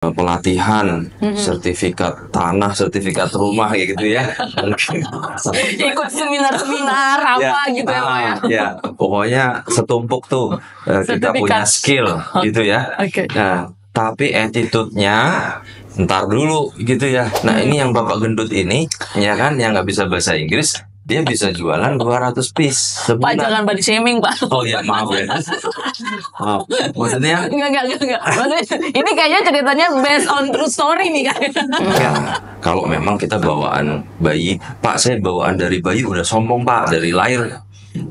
pelatihan, sertifikat tanah, sertifikat rumah kayak gitu ya. Ikut seminar-seminar apa gitu ya Pak ya. Ya, pokoknya setumpuk tuh kita punya skill gitu ya. Nah, tapi attitude-nya ntar dulu gitu ya. Nah, ini yang Bapak gendut ini ya kan, yang nggak bisa bahasa Inggris, dia bisa jualan 200 piece sebulan. Pak, jangan body shaming Pak. Oh ya, maaf ya. Maaf. Maksudnya? Enggak. Maksudnya, ini kayaknya ceritanya based on true story nih kan. Ya, kalau memang kita bawaan bayi, Pak, saya bawaan dari bayi udah sombong Pak, dari lahir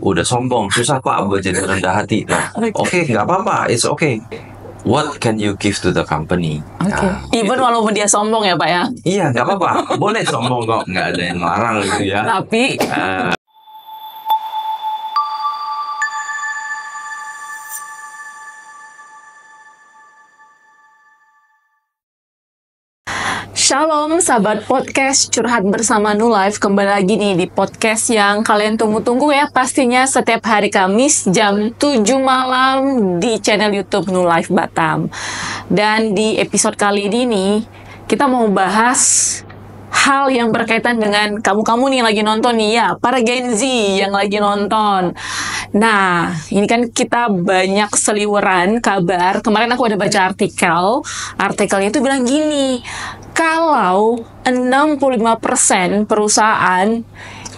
udah sombong, susah Pak buat jadi rendah hati. Nah, oke, nggak apa-apa, it's okay. What can you give to the company? Nah, even walaupun dia sombong ya Pak ya. Iya, nggak apa-apa, boleh sombong kok, nggak ada yang larang gitu ya. Tapi Shalom sahabat podcast Curhat Bersama New Life. Kembali lagi nih di podcast yang kalian tunggu-tunggu ya. Pastinya setiap hari Kamis jam 7 malam di channel YouTube New Life Batam. Dan di episode kali ini nih, kita mau bahas hal yang berkaitan dengan kamu-kamu nih yang lagi nonton nih ya, para Gen Z yang lagi nonton. Nah, ini kan kita banyak seliweran kabar. Kemarin aku ada baca artikelnya itu bilang gini, kalau 65% perusahaan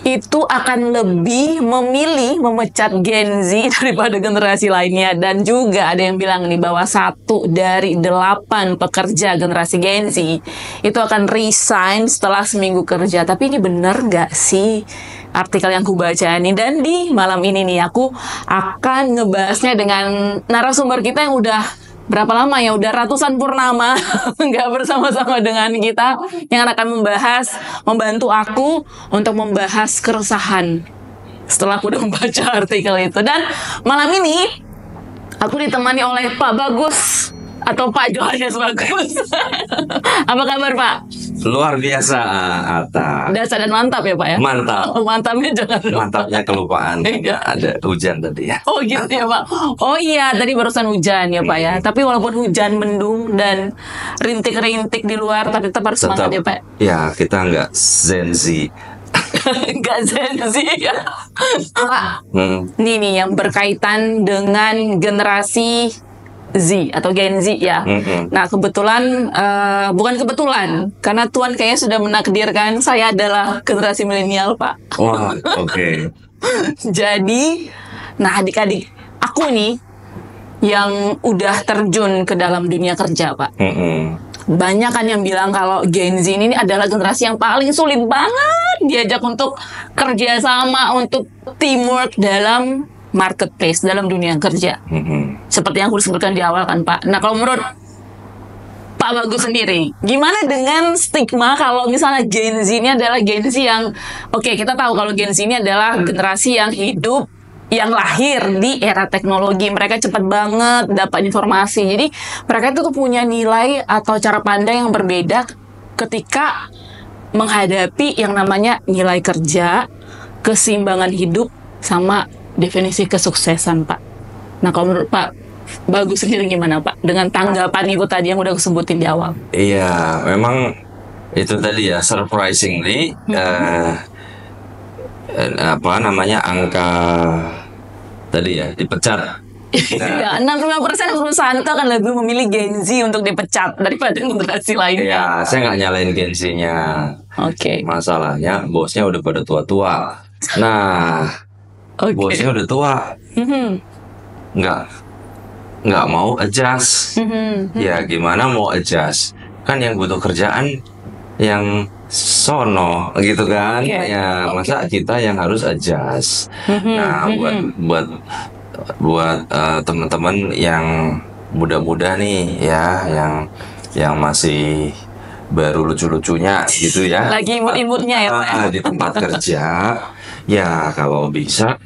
itu akan lebih memilih memecat Gen Z daripada generasi lainnya. Dan juga ada yang bilang nih bahwa 1 dari 8 pekerja generasi Gen Z itu akan resign setelah seminggu kerja. Tapi ini bener nggak sih artikel yang aku baca ini? Dan di malam ini nih aku akan ngebahasnya dengan narasumber kita yang udah berapa lama ya, udah ratusan purnama nggak bersama-sama dengan kita, yang akan membantu aku untuk membahas keresahan setelah aku udah membaca artikel itu. Dan malam ini aku ditemani oleh Pak Bagus atau Pak Johannes Bagus. Apa kabar Pak? Luar biasa, Atta. Dasar dan mantap ya Pak ya? Mantap. Mantapnya jangan lupa. Mantapnya kelupaan. Ada hujan tadi ya. Oh gitu ya Pak. Oh iya, tadi barusan hujan ya Pak ya. Tapi walaupun hujan mendung dan rintik-rintik di luar, tapi tetap harus semangat ya Pak. Ya, kita nggak Gen Z. Nggak Gen Z ya. Pak, ini nih yang berkaitan dengan generasi Z atau Gen Z ya. Nah kebetulan, bukan kebetulan, karena Tuhan kayaknya sudah menakdirkan saya adalah generasi milenial Pak. Wah, oke. Jadi, nah adik-adik aku nih yang udah terjun ke dalam dunia kerja Pak. Banyak kan yang bilang kalau Gen Z ini adalah generasi yang paling sulit banget diajak untuk kerjasama, untuk teamwork dalam marketplace, dalam dunia kerja. Seperti yang aku disebutkan di awal kan Pak. Nah kalau menurut Pak Bagus sendiri, gimana dengan stigma kalau misalnya Gen Z ini adalah Gen Z yang, oke, kita tahu kalau Gen Z ini adalah generasi yang hidup, yang lahir di era teknologi. Mereka cepat banget dapat informasi. Jadi mereka itu punya nilai atau cara pandang yang berbeda ketika menghadapi yang namanya nilai kerja, keseimbangan hidup, sama definisi kesuksesan Pak. Nah kalau menurut Pak Bagus sendiri gimana Pak dengan tanggapan itu tadi yang udah aku sebutin di awal? Iya, memang itu tadi ya, surprisingly apa namanya, angka tadi ya dipecat. Ya, 65% perusahaan itu akan lebih memilih Gen Z untuk dipecat daripada generasi lainnya. Ya, saya nggak nyalain Gen Z-nya. Oke. Masalahnya bosnya udah pada tua-tua. Nah, bosnya udah tua, nggak mau adjust. Ya gimana mau adjust? Kan yang butuh kerjaan yang sono gitu kan. Ya masa kita yang harus adjust. Nah buat teman-teman yang muda-muda nih ya, yang masih baru lucu-lucunya gitu ya, lagi imut-imutnya ya Pak. Di tempat kerja, ya kalau bisa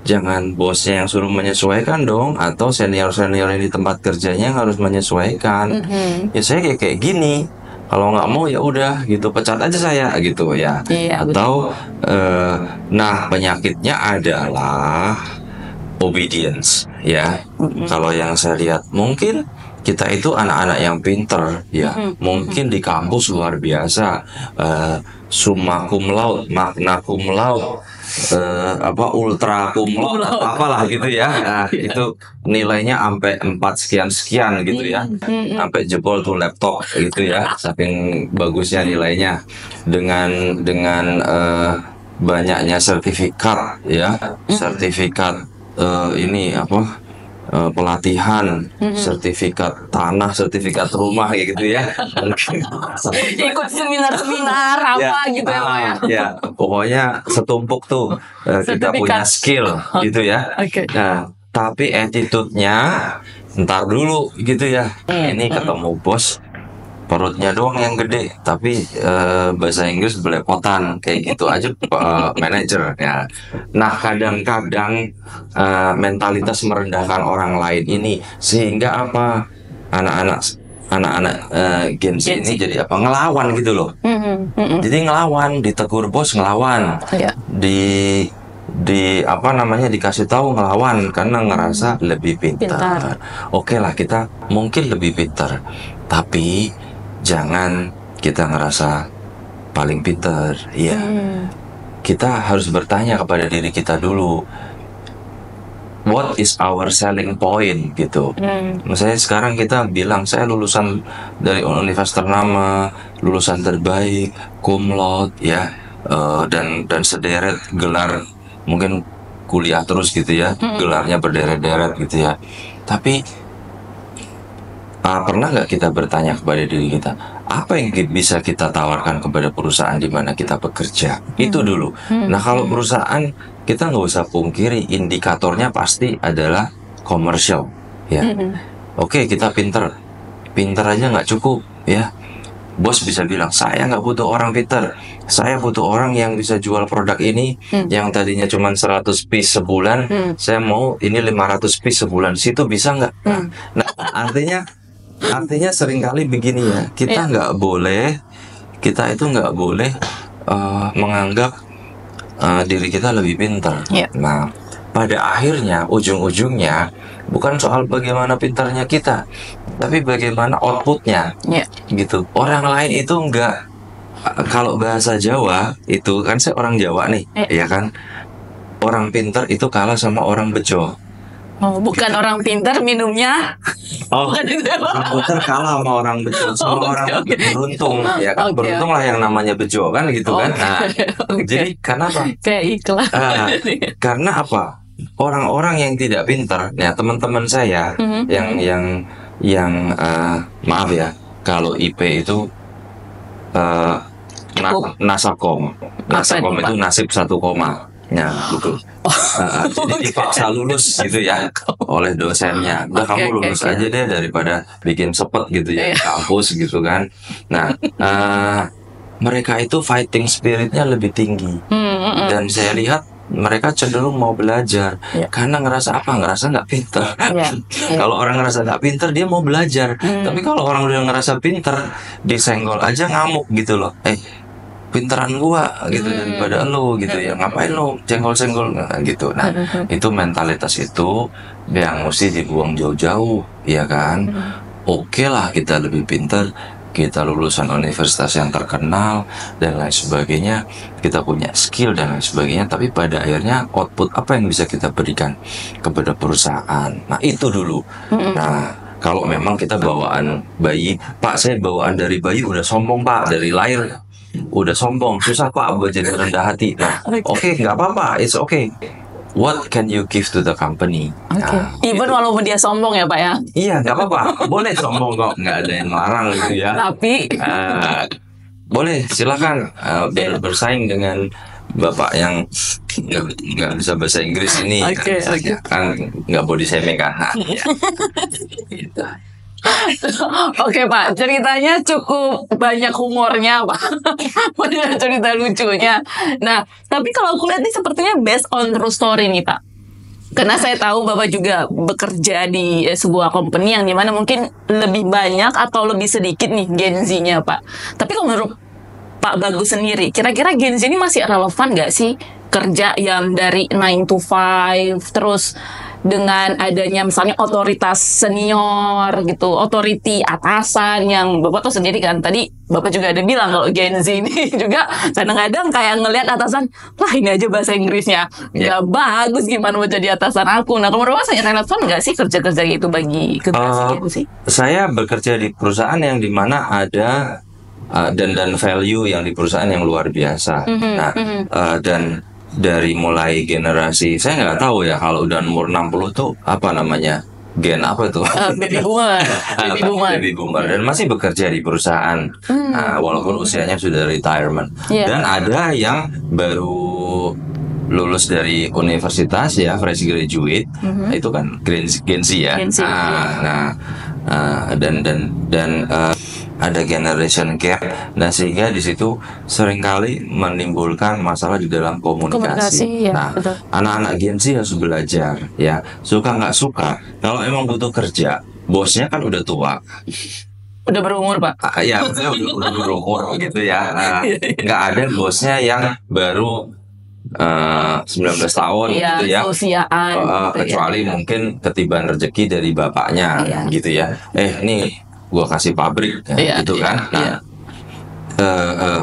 jangan bosnya yang suruh menyesuaikan dong, atau senior-senior yang di tempat kerjanya yang harus menyesuaikan. Ya saya kayak gini, kalau nggak mau ya udah gitu, pecat aja saya gitu ya. Atau nah penyakitnya adalah obedience ya. Kalau yang saya lihat mungkin kita itu anak-anak yang pinter ya. Mungkin di kampus luar biasa, summa cum laude, magna cum laude, ultra cum laude, apalah gitu ya. Nah, itu nilainya sampai 4 sekian gitu ya. Sampai jebol tuh laptop gitu ya. Saking bagusnya nilainya, dengan banyaknya sertifikat ya. Sertifikat pelatihan, sertifikat tanah, sertifikat rumah kayak gitu ya. Ikut seminar-seminar apa gitu ya Pak ya. Ya, pokoknya setumpuk tuh kita punya skill gitu ya. Nah, tapi attitude-nya ntar dulu gitu ya. Ini ketemu bos, perutnya doang yang gede, tapi bahasa Inggris belepotan kayak gitu aja manajer ya. Nah, kadang-kadang mentalitas merendahkan orang lain ini sehingga apa, anak-anak Gen Z ini jadi apa, ngelawan gitu loh. Jadi ngelawan, ditegur bos ngelawan, dikasih tahu ngelawan karena ngerasa lebih pintar. Oke lah, kita mungkin lebih pintar, tapi jangan kita ngerasa paling pintar, ya. Kita harus bertanya kepada diri kita dulu, what is our selling point gitu. Misalnya sekarang kita bilang saya lulusan dari universitas ternama, lulusan terbaik, cum laude, ya, dan sederet gelar, mungkin kuliah terus gitu ya, gelarnya berderet-deret gitu ya. Tapi pernah nggak kita bertanya kepada diri kita, apa yang bisa kita tawarkan kepada perusahaan di mana kita bekerja? Itu dulu. Nah, kalau perusahaan, kita nggak usah pungkiri, indikatornya pasti adalah komersial, ya. Oke, kita pinter aja nggak cukup, ya. Bos bisa bilang, saya nggak butuh orang pinter, saya butuh orang yang bisa jual produk ini, yang tadinya cuma 100 piece sebulan, saya mau ini 500 piece sebulan. Situ bisa nggak? Nah, artinya seringkali begini ya, kita itu nggak boleh menganggap diri kita lebih pintar. Nah, pada akhirnya ujung-ujungnya bukan soal bagaimana pintarnya kita, tapi bagaimana outputnya, gitu. Orang lain itu nggak, kalau bahasa Jawa itu kan, saya orang Jawa nih, ya kan, orang pintar itu kalah sama orang bejo. Oh, bukan gitu. Orang pintar minumnya. Orang pintar kalah sama orang bejo, sama orang beruntung, ya kan. Beruntung lah yang namanya bejo kan, gitu kan. Nah, jadi kenapa? Kayak iklan. Karena apa? Orang-orang yang tidak pintar, ya teman-teman saya yang maaf ya, kalau IP itu Nasakom itu nasib 1 koma. Ya, gitu. Jadi dipaksa lulus gitu ya oleh dosennya. Udah, kamu lulus aja deh daripada bikin sepet gitu ya di kampus gitu kan. Nah, mereka itu fighting spiritnya lebih tinggi. Dan saya lihat mereka cenderung mau belajar karena ngerasa nggak pintar. Kalau orang ngerasa nggak pintar, dia mau belajar. Tapi kalau orang udah ngerasa pintar, disenggol aja ngamuk gitu loh. Pinteran gua gitu daripada lo gitu ya, ngapain lo senggol-senggol gitu. Nah, itu mentalitas itu yang mesti dibuang jauh-jauh, ya kan. Oke lah, kita lebih pintar, kita lulusan universitas yang terkenal dan lain sebagainya, kita punya skill dan lain sebagainya, tapi pada akhirnya output apa yang bisa kita berikan kepada perusahaan. Nah, itu dulu. Nah, kalau memang kita bawaan bayi, Pak, saya bawaan dari bayi udah sombong Pak, dari lahir udah sombong, susah Pak buat jadi rendah hati. Nah, oke, nggak apa-apa, it's okay. What can you give to the company? Nah, even gitu. Walaupun dia sombong ya Pak ya? Iya, nggak apa-apa, boleh sombong kok, nggak ada yang larang gitu ya. Tapi boleh, silakan bersaing dengan Bapak yang nggak bisa bahasa Inggris ini, kan nggak body shaming kan? Gitu. Oke Pak, ceritanya cukup banyak humornya Pak, banyak cerita lucunya. Nah, tapi kalau aku lihat ini sepertinya based on true story nih Pak. Karena saya tahu Bapak juga bekerja di sebuah company yang dimana mungkin lebih banyak atau lebih sedikit nih Gen Z-nya Pak. Tapi kalau menurut Pak Bagus sendiri, kira-kira Gen Z ini masih relevan nggak sih kerja yang dari 9 to 5 terus dengan adanya misalnya otoritas senior gitu, authority atasan yang Bapak tuh sendiri kan tadi Bapak juga ada bilang kalau Gen Z ini juga kadang-kadang kayak ngelihat atasan, wah ini aja bahasa Inggrisnya nggak bagus, gimana mau jadi atasan aku. Nah, kalau menurut saya relevan nggak sih kerja-kerja gitu bagi generasi Gen Z? Saya bekerja di perusahaan yang dimana ada dan value yang di perusahaan yang luar biasa. Nah, dan dari mulai generasi, saya nggak tahu ya kalau udah umur 60 tuh apa namanya, gen apa tuh? Baby boomer. Baby boomer. Baby boomer, dan masih bekerja di perusahaan, walaupun usianya sudah retirement. Dan ada yang baru lulus dari universitas ya, fresh graduate, itu kan Gen Z ya. Gen Z, Dan ada generation gap, dan sehingga di situ seringkali menimbulkan masalah di dalam komunikasi. Ya, nah, anak-anak Gen Z harus belajar ya, suka nggak suka, kalau emang butuh kerja, bosnya kan udah tua, udah berumur Pak. Ya udah berumur gitu ya. Nggak ada bosnya yang baru 19 tahun gitu ya, kecuali mungkin ketiban rezeki dari bapaknya gitu ya. Ini gua kasih pabrik gitu kan.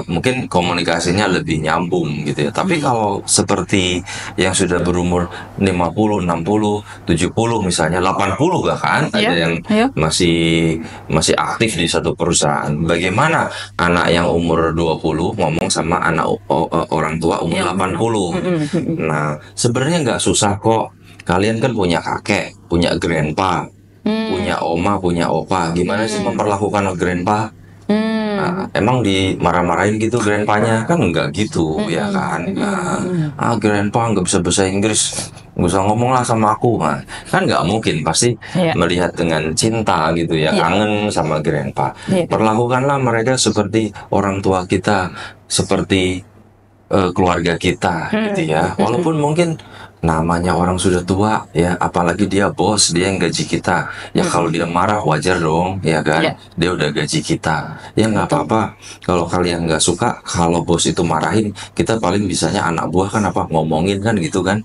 Mungkin komunikasinya lebih nyambung gitu ya. Tapi kalau seperti yang sudah berumur 50, 60, 70 misalnya, 80 bahkan ada yang masih aktif di satu perusahaan. Bagaimana anak yang umur 20 ngomong sama anak orang tua umur 80? Nah, sebenarnya nggak susah kok. Kalian kan punya kakek, punya grandpa, punya oma, punya opa. Gimana sih memperlakukan grandpa? Emang dimarah-marahin gitu grandpanya? Kan enggak gitu ya kan. Grandpa nggak bisa bahasa Inggris, nggak usah ngomong lah sama aku. Kan nggak mungkin, pasti melihat dengan cinta gitu ya, kangen sama grandpa. Perlakukanlah mereka seperti orang tua kita, seperti keluarga kita gitu ya. Walaupun mungkin namanya orang sudah tua ya, apalagi dia bos, dia yang gaji kita ya. Kalau dia marah wajar dong ya kan, dia udah gaji kita ya, nggak apa-apa. Kalau kalian nggak suka kalau bos itu marahin, kita paling bisanya anak buah kan apa, ngomongin kan gitu kan.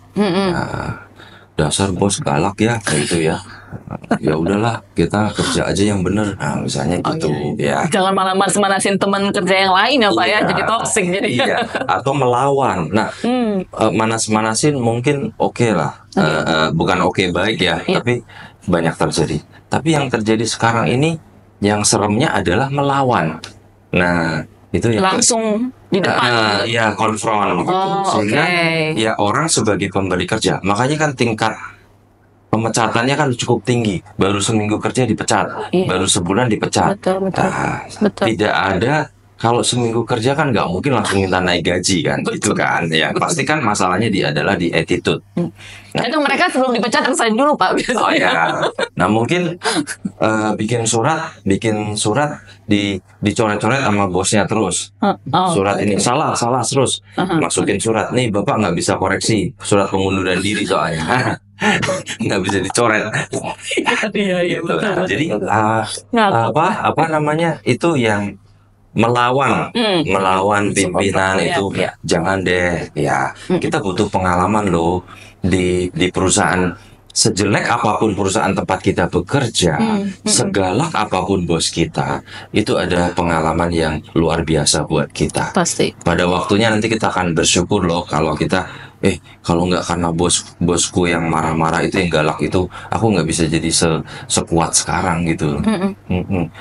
Dasar bos galak ya gitu ya. Ya udahlah, kita kerja aja yang bener. Nah, misalnya gitu ya. Jangan malah manas-manasin teman kerja yang lain ya Pak ya, jadi toksik jadi. Atau melawan. Nah, manas-manasin mungkin oke lah. Bukan baik ya, tapi banyak terjadi. Tapi yang terjadi sekarang ini, yang seremnya adalah melawan. Nah, itu ya langsung di depan. Ya konfront gitu. Sehingga ya orang sebagai pemberi kerja, makanya kan tingkat pemecatannya kan cukup tinggi. Baru seminggu kerja dipecat, baru sebulan dipecat. Betul. Tidak ada, kalau seminggu kerja kan nggak mungkin langsung minta naik gaji kan, gitu kan ya. Pasti kan masalahnya adalah di attitude. Itu mereka sebelum dipecat resign dulu Pak. Nah mungkin bikin surat dicoret-coret sama bosnya terus. Surat ini salah terus, masukin surat nih, Bapak nggak bisa koreksi surat pengunduran diri soalnya. Nggak bisa dicoret. Gitu. Jadi apa namanya itu yang melawan pimpinan itu jangan deh ya. Kita butuh pengalaman loh di perusahaan. Sejelek apapun perusahaan tempat kita bekerja, segalak apapun bos kita, itu ada pengalaman yang luar biasa buat kita. Pasti. Pada waktunya nanti kita akan bersyukur loh kalau kita, kalau nggak karena bosku yang marah-marah itu, yang galak itu, aku nggak bisa jadi sekuat sekarang gitu.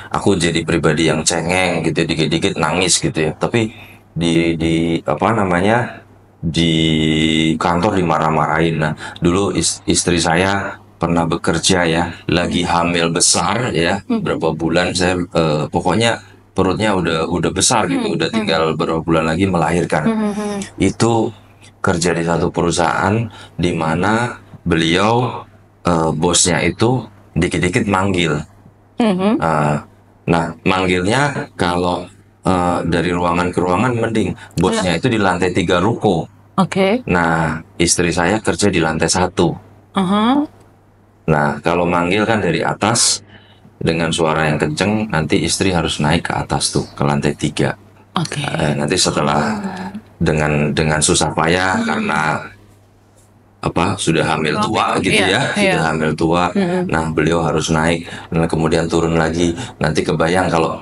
Aku jadi pribadi yang cengeng gitu, dikit-dikit nangis gitu ya. Tapi di kantor dimarah-marahin. Nah, dulu istri saya pernah bekerja ya, lagi hamil besar ya, berapa bulan saya pokoknya perutnya udah besar gitu, udah tinggal beberapa bulan lagi melahirkan. Itu kerja di satu perusahaan di mana beliau bosnya itu dikit-dikit manggil. Nah, manggilnya kalau dari ruangan ke ruangan mending, bosnya itu di lantai 3 ruko. Nah, istri saya kerja di lantai 1. Nah, kalau manggil kan dari atas dengan suara yang kenceng, nanti istri harus naik ke atas tuh, ke lantai 3. Nanti setelah dengan susah payah karena sudah hamil tua gitu Iya, ya, sudah hamil tua. Nah, beliau harus naik, nah, kemudian turun lagi. Nanti kebayang kalau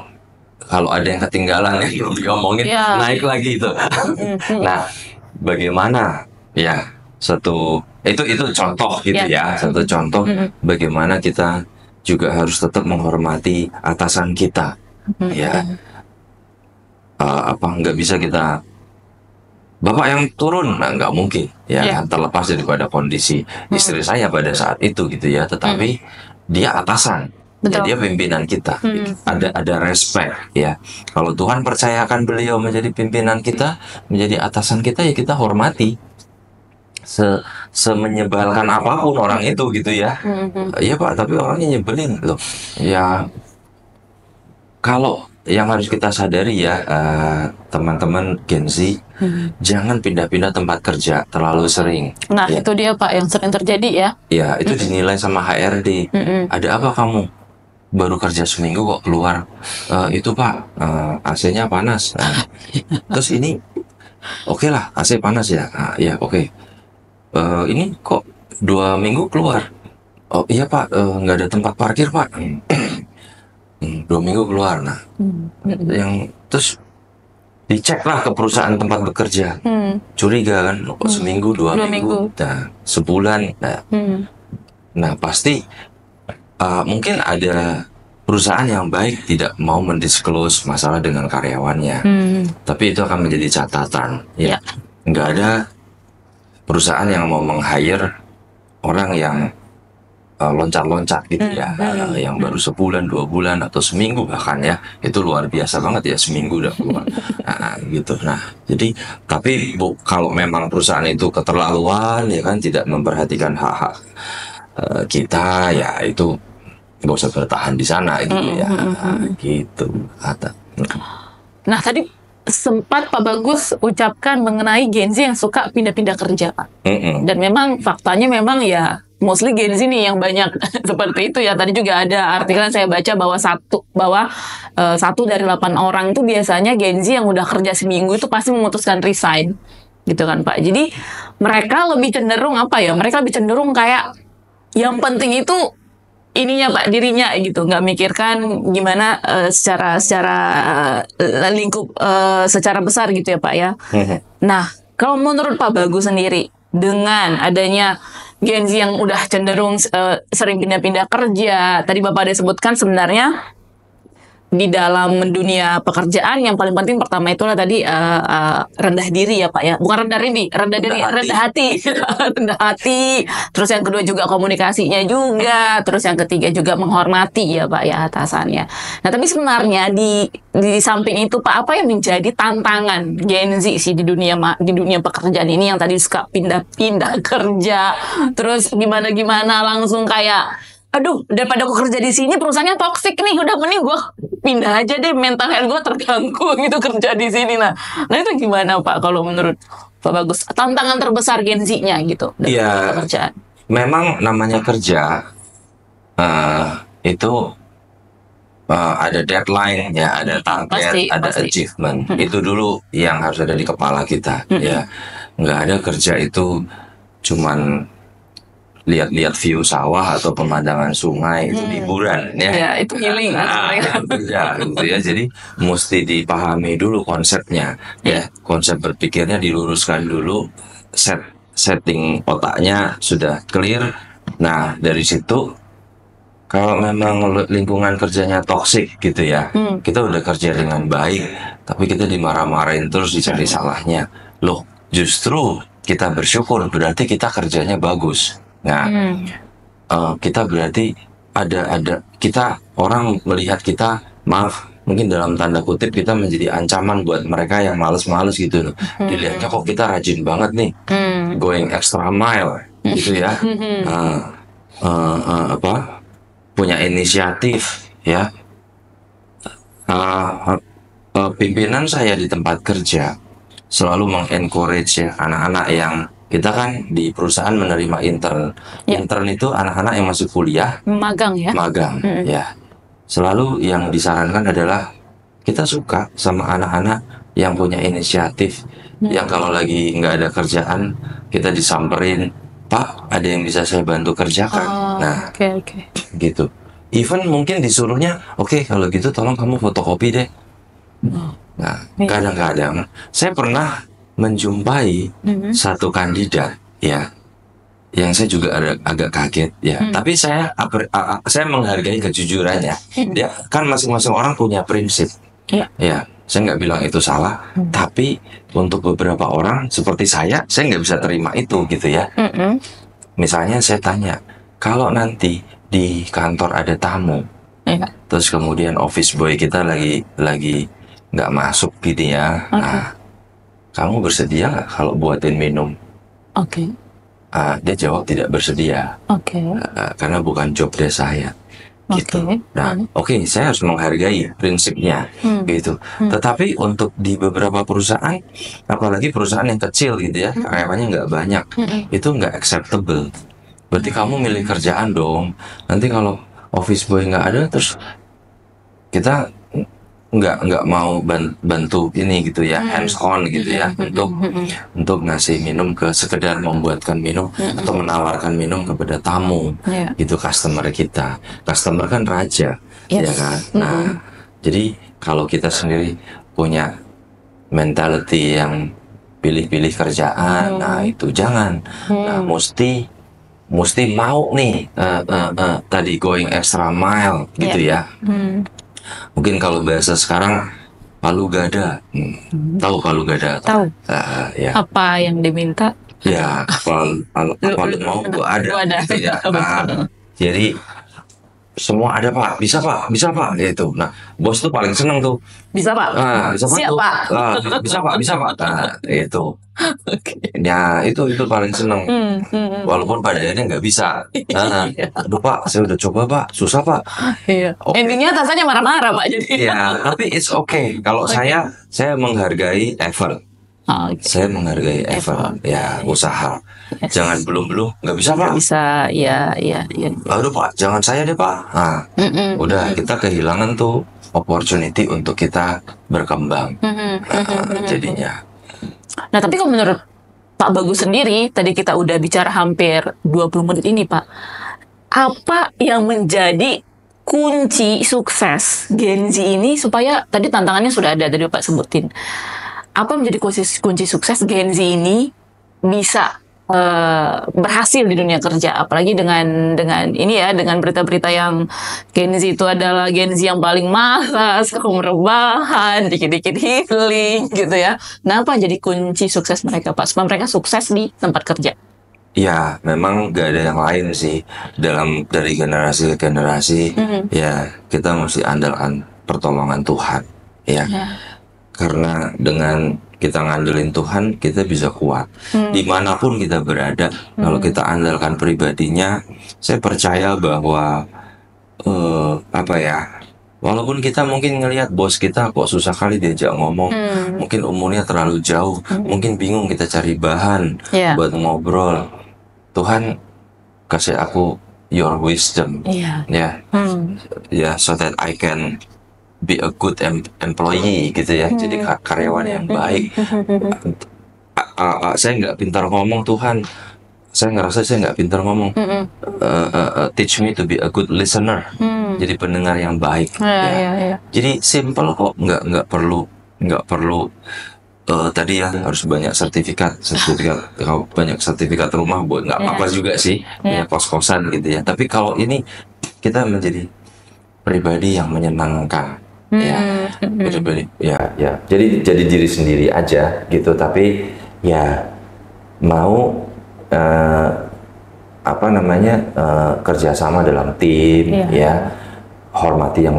ada yang ketinggalan yang belum diomongin, Iya. naik lagi itu. Nah, bagaimana ya itu contoh gitu ya, satu contoh bagaimana kita juga harus tetap menghormati atasan kita, ya. Nggak bisa kita Bapak yang turun, nah nggak mungkin, ya kan? Terlepas daripada kondisi istri saya pada saat itu gitu ya, tetapi dia atasan, ya, dia pimpinan kita, ada respect ya. Kalau Tuhan percayakan beliau menjadi pimpinan kita, menjadi atasan kita, ya kita hormati. Semenyebalkan apapun orang itu gitu ya, iya Pak, tapi orangnya nyebelin loh, ya. Kalau yang harus kita sadari ya, teman-teman Gen Z, jangan pindah-pindah tempat kerja terlalu sering. Nah, ya. itu dia Pak yang sering terjadi ya. Ya, itu dinilai sama HRD. Ada apa kamu? Baru kerja seminggu kok keluar. Itu Pak, AC-nya panas. Terus ini, oke lah, AC panas ya. Ya oke. Ini kok 2 minggu keluar? Oh iya Pak, nggak ada tempat parkir Pak. 2 minggu keluar, nah, yang terus diceklah ke perusahaan tempat bekerja, curiga kan, kok seminggu, 2 minggu, nah, sebulan, nah pasti mungkin ada perusahaan yang baik tidak mau mendisclose masalah dengan karyawannya, tapi itu akan menjadi catatan, ya, nggak ada perusahaan yang mau meng-hire orang yang loncat-loncat gitu ya, yang baru sebulan, 2 bulan, atau seminggu bahkan ya, itu luar biasa banget ya, seminggu udah keluar, gitu. Nah, jadi tapi kalau memang perusahaan itu keterlaluan ya kan, tidak memperhatikan hak-hak kita, ya itu nggak usah bertahan di sana gitu ya, gitu. Nah, tadi sempat Pak Bagus ucapkan mengenai Gen Z yang suka pindah-pindah kerja, Pak. Dan memang faktanya memang ya mostly Gen Z nih yang banyak seperti itu ya. Tadi juga ada artikel yang saya baca bahwa satu dari 8 orang itu biasanya Gen Z yang udah kerja seminggu itu pasti memutuskan resign, gitu kan Pak. Jadi mereka lebih cenderung apa ya? Mereka lebih cenderung kayak yang penting itu ininya Pak, dirinya gitu, nggak mikirkan gimana secara lingkup secara besar gitu ya Pak ya. Nah, kalau menurut Pak Bagus sendiri, dengan adanya Gen Z yang udah cenderung sering pindah-pindah kerja, tadi Bapak ada sebutkan sebenarnya di dalam dunia pekerjaan yang paling penting pertama itulah tadi rendah diri ya Pak ya, bukan rendah diri, rendah hati. Rendah hati. Terus yang kedua juga komunikasinya juga, terus yang ketiga juga menghormati ya Pak ya atasannya. Nah, tapi sebenarnya di samping itu Pak, apa yang menjadi tantangan Gen Z sih di dunia pekerjaan ini yang tadi suka pindah-pindah kerja, terus gimana langsung kayak aduh, daripada gue kerja di sini perusahaannya toksik nih, udah mending gue pindah aja deh, mental health gue terganggu gitu kerja di sini. Nah itu gimana Pak kalau menurut Pak Bagus, tantangan terbesar Gen Z-nya gitu dalam pekerjaan? Memang namanya kerja itu ada deadline ya, ada target, ada achievement. Itu dulu yang harus ada di kepala kita ya. Nggak ada kerja itu cuman lihat-lihat view sawah atau pemandangan sungai, itu liburan ya. Itu healing ya, gitu ya. Jadi mesti dipahami dulu konsepnya ya. Konsep berpikirnya diluruskan dulu, setting otaknya sudah clear. Nah, dari situ kalau memang lingkungan kerjanya toksik gitu ya, kita udah kerja dengan baik tapi kita dimarah-marahin terus, dicari salahnya. Loh, justru kita bersyukur, berarti kita kerjanya bagus. Nah, kita berarti ada kita, orang melihat kita, maaf, mungkin dalam tanda kutip kita menjadi ancaman buat mereka yang males-males gitu loh. Dilihatnya kok kita rajin banget nih, going extra mile gitu ya, punya inisiatif ya. Pimpinan saya di tempat kerja selalu mengencourage ya anak-anak yang, kita kan di perusahaan menerima intern. Intern itu anak-anak yang masih kuliah, magang ya. Selalu yang disarankan adalah kita suka sama anak-anak yang punya inisiatif, yang kalau lagi nggak ada kerjaan kita disamperin, Pak, ada yang bisa saya bantu kerjakan. Nah, Oke. gitu. Even mungkin disuruhnya, oke, kalau gitu tolong kamu fotokopi deh. Nah, kadang-kadang saya pernah menjumpai satu kandidat, ya, yang saya juga agak kaget, ya. Tapi saya menghargai kejujurannya. Ya, kan masing-masing orang punya prinsip. Ya, saya nggak bilang itu salah. Tapi untuk beberapa orang seperti saya nggak bisa terima itu, gitu ya. Misalnya saya tanya, kalau nanti di kantor ada tamu, terus kemudian office boy kita lagi nggak masuk gitu ya, nah, kamu bersedia nggak kalau buatin minum? Dia jawab tidak bersedia, karena bukan job desk saya, gitu. Nah, saya harus menghargai prinsipnya, gitu. Tetapi untuk di beberapa perusahaan, apalagi perusahaan yang kecil gitu ya, karyawannya nggak banyak, itu nggak acceptable. Berarti kamu milih kerjaan dong. Nanti kalau office boy nggak ada, terus kita nggak mau bantu ini gitu ya, hands on gitu ya, untuk ngasih minum, sekedar membuatkan minum atau menawarkan minum kepada tamu, gitu, customer kita. Customer kan raja, ya kan. Nah, jadi kalau kita sendiri punya mentality yang pilih-pilih kerjaan, nah itu jangan. Nah, mesti mau nih tadi going extra mile gitu ya. Mungkin kalau bahasa sekarang palu gada. Tahu palu gada? Tahu. Ya. Apa yang diminta? Ya, apa lu mau gua ada. Gitu ya. Jadi semua ada Pak, bisa Pak, gitu. Nah, bos tuh paling seneng tuh. Bisa Pak. Bisa Pak. Siap, Pak. Bisa Pak. Nah, itu. Ya, itu paling seneng. Walaupun pada akhirnya nggak bisa. Aduh Pak, saya udah coba Pak, susah Pak. Intinya atasannya marah-marah Pak jadi. Ya, tapi it's okay. Kalau saya menghargai effort. Saya menghargai effort, ya, usaha. Jangan belum nggak bisa Pak. Bisa, ya. Aduh Pak, jangan saya deh Pak. Nah, udah kita kehilangan tuh opportunity untuk kita berkembang. Jadinya. Nah, tapi kalau menurut Pak Bagus sendiri, tadi kita udah bicara hampir 20 menit ini Pak. Apa yang menjadi kunci sukses Gen Z ini supaya, tadi tantangannya sudah ada, tadi Pak sebutin. Apa menjadi kunci sukses Gen Z ini bisa berhasil di dunia kerja, apalagi dengan ini ya, dengan berita-berita yang Gen Z itu adalah Gen Z yang paling malas, kaum rebahan, dikit-dikit healing gitu ya. Nah, apa jadi kunci sukses mereka Pak, supaya mereka sukses di tempat kerja? Ya, memang gak ada yang lain sih dari generasi ke generasi. Ya, kita mesti andalkan pertolongan Tuhan, ya. Karena dengan kita ngandelin Tuhan, kita bisa kuat. Dimanapun kita berada, kalau kita andalkan pribadinya, saya percaya bahwa walaupun kita mungkin ngelihat bos kita kok susah kali diajak ngomong, mungkin umurnya terlalu jauh, mungkin bingung kita cari bahan buat ngobrol. Tuhan kasih aku your wisdom, so that I can be a good employee gitu ya, jadi karyawan yang baik. Saya nggak pintar ngomong Tuhan, saya ngerasa saya nggak pintar ngomong. Teach me to be a good listener, jadi pendengar yang baik. Jadi simple kok, nggak perlu tadi ya harus banyak sertifikat banyak sertifikat rumah, buat nggak apa-apa juga sih, punya kos-kosan gitu ya. Tapi kalau ini kita menjadi pribadi yang menyenangkan. Jadi diri sendiri aja gitu, tapi ya mau kerjasama dalam tim, hormati yang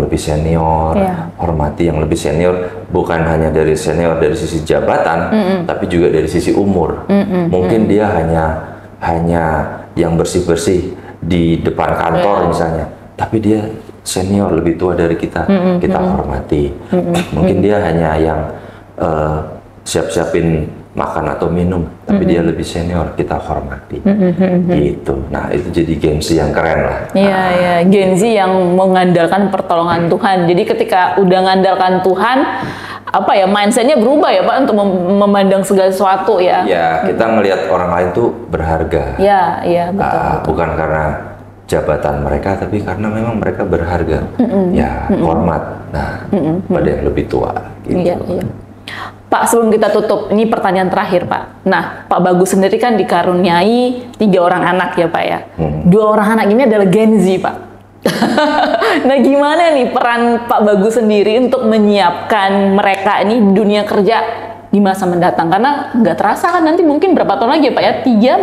lebih senior, bukan hanya dari senior dari sisi jabatan, tapi juga dari sisi umur. Mungkin dia hanya yang bersih-bersih di depan kantor misalnya, tapi dia senior, lebih tua dari kita, kita hormati. Mungkin dia hanya yang siap-siapin makan atau minum, tapi dia lebih senior, kita hormati. Gitu. Nah, itu jadi Gen Z yang keren lah. Iya, Gen Z yang mengandalkan pertolongan Tuhan. Jadi ketika udah ngandalkan Tuhan, apa ya, mindsetnya berubah ya Pak untuk memandang segala sesuatu ya. Ya, kita ngelihat orang lain tuh berharga. Ya, iya betul. Bukan karena jabatan mereka, tapi karena memang mereka berharga. Ya, hormat. Nah, pada yang lebih tua. Gitu. Iya, iya. Pak, sebelum kita tutup, ini pertanyaan terakhir Pak. Nah, Pak Bagus sendiri kan dikaruniai 3 orang anak ya Pak ya. 2 orang anak ini adalah Gen Z Pak. Nah, gimana nih peran Pak Bagus sendiri untuk menyiapkan mereka ini di dunia kerja di masa mendatang? Karena nggak terasa kan nanti mungkin berapa tahun lagi Pak ya?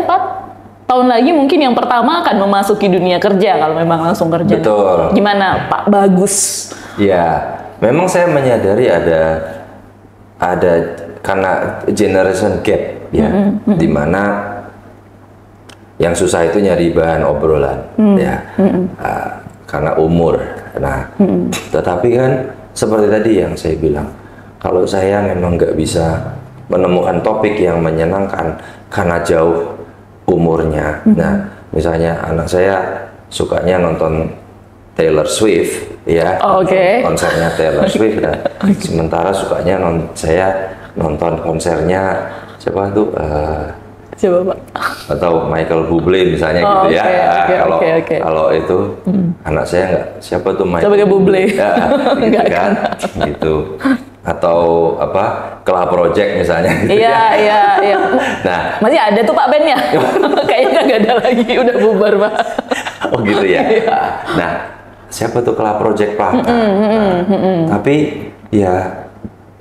3-4 tahun lagi mungkin yang pertama akan memasuki dunia kerja kalau memang langsung kerja. Betul. Gimana Pak Bagus? Ya, memang saya menyadari ada karena generation gap ya, di mana yang susah itu nyari bahan obrolan ya. Karena umur. Nah, tetapi kan seperti tadi yang saya bilang, kalau saya memang nggak bisa menemukan topik yang menyenangkan karena jauh umurnya. Nah, misalnya anak saya sukanya nonton Taylor Swift, ya, konsernya Taylor Swift. Nah, sementara sukanya saya nonton konsernya siapa tuh? Coba Pak. Atau Michael Bublé misalnya gitu ya. Kalau itu anak saya nggak, siapa tuh Michael Bublé? Ya, gitu kan, gitu. Atau apa, Club Project misalnya gitu ya. Iya. Nah, masih ada tuh Pak bandnya. Kayaknya nggak ada lagi, udah bubar Pak. Oh gitu ya. Nah, siapa tuh Club Project Pak? Tapi ya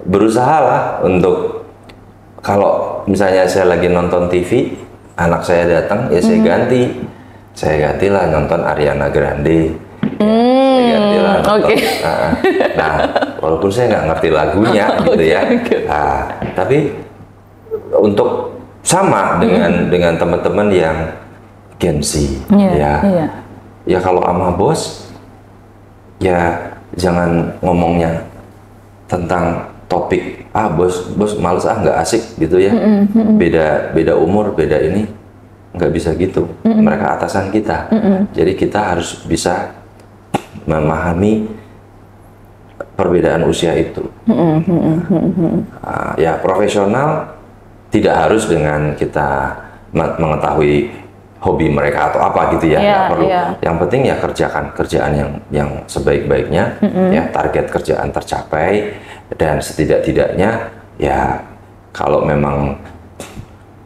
berusaha lah untuk, kalau misalnya saya lagi nonton TV, anak saya datang, ya saya gantilah nonton Ariana Grande. Saya gantilah nonton. Nah, walaupun saya nggak ngerti lagunya gitu ya. Nah, tapi untuk sama dengan teman-teman yang Gen Z, ya kalau sama bos, ya jangan ngomongnya tentang topik, bos males nggak asik gitu ya. Beda umur, beda ini, nggak bisa gitu. Mereka atasan kita, jadi kita harus bisa memahami perbedaan usia itu. Ya profesional tidak harus dengan kita mengetahui hobi mereka atau apa gitu ya, nggak perlu. Yang penting ya kerjakan kerjaan yang sebaik-baiknya, ya target kerjaan tercapai. Dan setidak-tidaknya ya kalau memang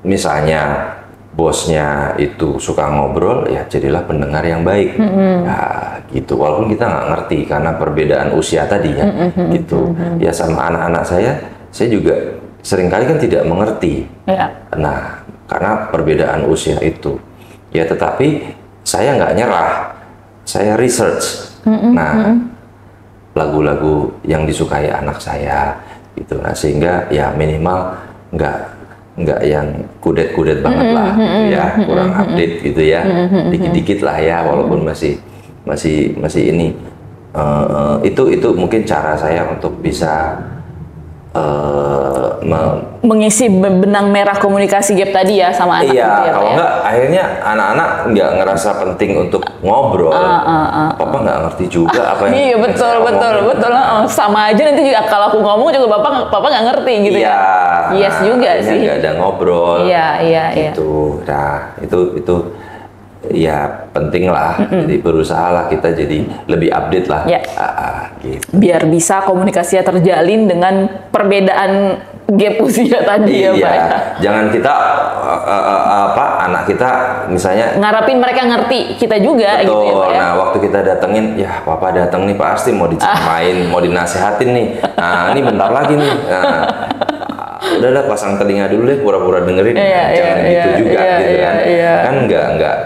misalnya bosnya itu suka ngobrol, ya jadilah pendengar yang baik. Nah, gitu. Walaupun kita nggak ngerti karena perbedaan usia tadi ya, gitu. Ya sama anak-anak saya juga seringkali kan tidak mengerti. Nah, karena perbedaan usia itu. Ya tetapi saya nggak nyerah, saya research. Nah, lagu-lagu yang disukai anak saya gitu. Nah, sehingga ya minimal nggak yang kudet-kudet banget lah gitu ya, kurang update gitu ya, dikit-dikit lah ya, walaupun masih ini itu mungkin cara saya untuk bisa mengisi benang merah komunikasi gap tadi ya sama anak. Iya, kalau nggak akhirnya anak-anak nggak ngerasa penting untuk ngobrol. Papa nggak ngerti juga apa yang. Iya betul. Sama aja nanti juga kalau aku ngomong juga papa nggak ngerti gitu ya. Yes juga sih. Nggak ada ngobrol. Iya. Gitu. Nah itu ya penting lah. Jadi berusahalah kita jadi lebih update lah. Gitu. Biar bisa komunikasinya terjalin dengan perbedaan gap usia tadi ya Pak. Jangan kita anak kita misalnya ngarapin mereka ngerti kita juga. Betul. Gitu ya Pak ya. Nah waktu kita datengin, ya papa datang nih pasti mau dicamain, mau dinasehatin nih. Nah ini bentar lagi nih. Nah, udahlah pasang telinga dulu deh, pura-pura dengerin. Jangan gitu juga gitu kan. Kan enggak.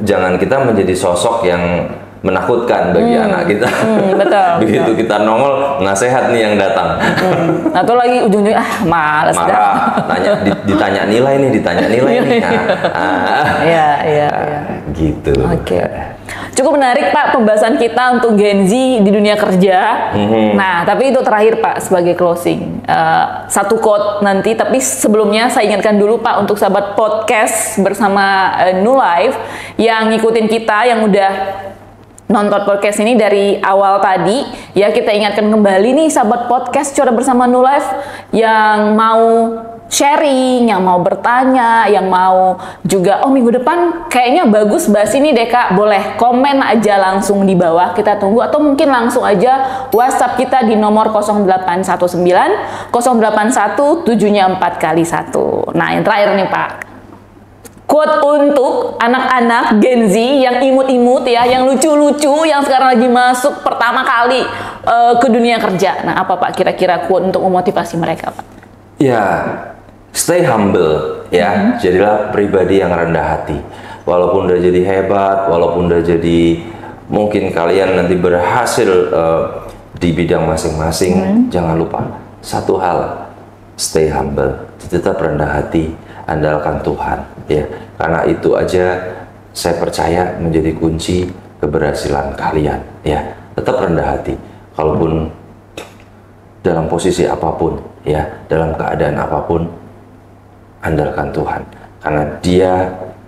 Jangan kita menjadi sosok yang menakutkan bagi anak kita. Betul. Begitu kita nongol, nasehat nih yang datang. Atau lagi ujung-ujungnya males marah, ditanya nilai nih. Iya. Gitu. Oke. Cukup menarik Pak pembahasan kita untuk Gen Z di dunia kerja. Nah, tapi itu terakhir Pak sebagai closing. Satu quote nanti, tapi sebelumnya saya ingatkan dulu Pak untuk sahabat podcast bersama New Life yang ngikutin kita, yang udah nonton podcast ini dari awal tadi, ya kita ingatkan kembali nih sahabat podcast Curhat Bersama New Life yang mau sharing, yang mau bertanya, yang mau juga minggu depan kayaknya bagus bahas ini deh Kak, boleh komen aja langsung di bawah, kita tunggu, atau mungkin langsung aja WhatsApp kita di nomor 0819 081 7-nya 4x1. Nah yang terakhir nih Pak, quote untuk anak-anak Gen Z yang imut-imut ya, yang lucu-lucu, yang sekarang lagi masuk pertama kali ke dunia kerja. Nah apa Pak kira-kira quote untuk memotivasi mereka Pak? Ya, stay humble ya, jadilah pribadi yang rendah hati. Walaupun udah jadi hebat, walaupun udah jadi mungkin kalian nanti berhasil di bidang masing-masing, jangan lupa satu hal, stay humble, tetap rendah hati, andalkan Tuhan ya, karena itu aja saya percaya menjadi kunci keberhasilan kalian ya. Tetap rendah hati, kalaupun dalam posisi apapun ya, dalam keadaan apapun, andalkan Tuhan, karena Dia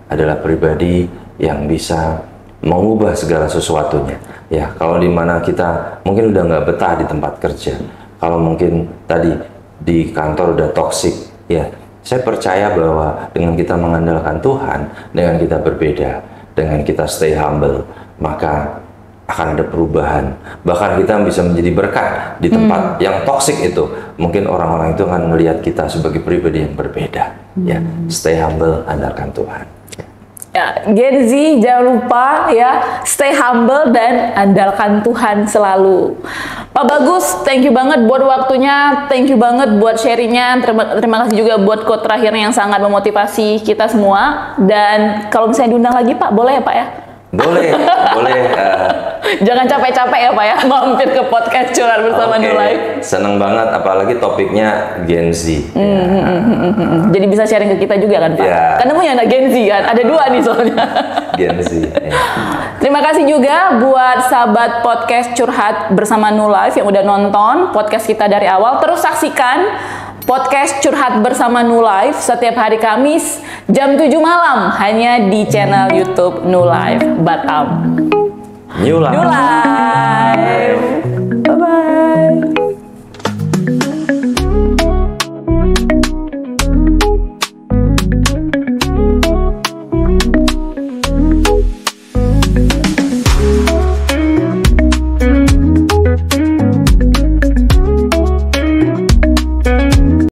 adalah pribadi yang bisa mengubah segala sesuatunya ya. Kalau dimana kita mungkin udah nggak betah di tempat kerja, kalau mungkin tadi di kantor udah toksik ya, saya percaya bahwa dengan kita mengandalkan Tuhan, dengan kita berbeda, dengan kita stay humble, maka akan ada perubahan. Bahkan kita bisa menjadi berkat di tempat yang toksik itu. Mungkin orang-orang itu akan melihat kita sebagai pribadi yang berbeda. Ya, stay humble, andalkan Tuhan. Ya, Gen Z jangan lupa ya, stay humble dan andalkan Tuhan selalu. Pak Bagus, thank you banget buat waktunya, thank you banget buat sharingnya, terima kasih juga buat quote terakhirnya yang sangat memotivasi kita semua. Dan kalau misalnya diundang lagi Pak, boleh ya Pak ya? Boleh, boleh. Jangan capek-capek ya Pak ya, mampir ke podcast Curhat Bersama New Life. Seneng banget, apalagi topiknya Gen Z. Jadi bisa sharing ke kita juga kan Pak? Ya. Karena punya anak Gen Z kan, ada dua nih soalnya. Gen Z. Ya. Terima kasih juga buat sahabat podcast Curhat Bersama New Life yang udah nonton podcast kita dari awal. Terus saksikan podcast Curhat Bersama New Life setiap hari Kamis jam 7 malam hanya di channel YouTube New Life Batam. New Life. New Life.